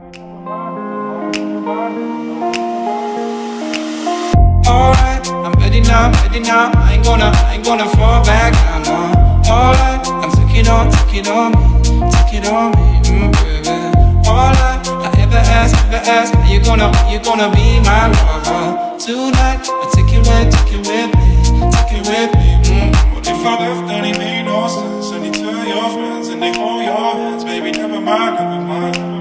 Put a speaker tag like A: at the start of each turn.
A: Alright, I'm ready now, ready now. I ain't gonna fall back down, no. Alright, I'm taking on me, baby. Alright, I ever ask, are you gonna be my lover tonight? I take it with me.
B: What if I left, then it made no sense? And you tell your friends and they hold your hands, baby, never mind.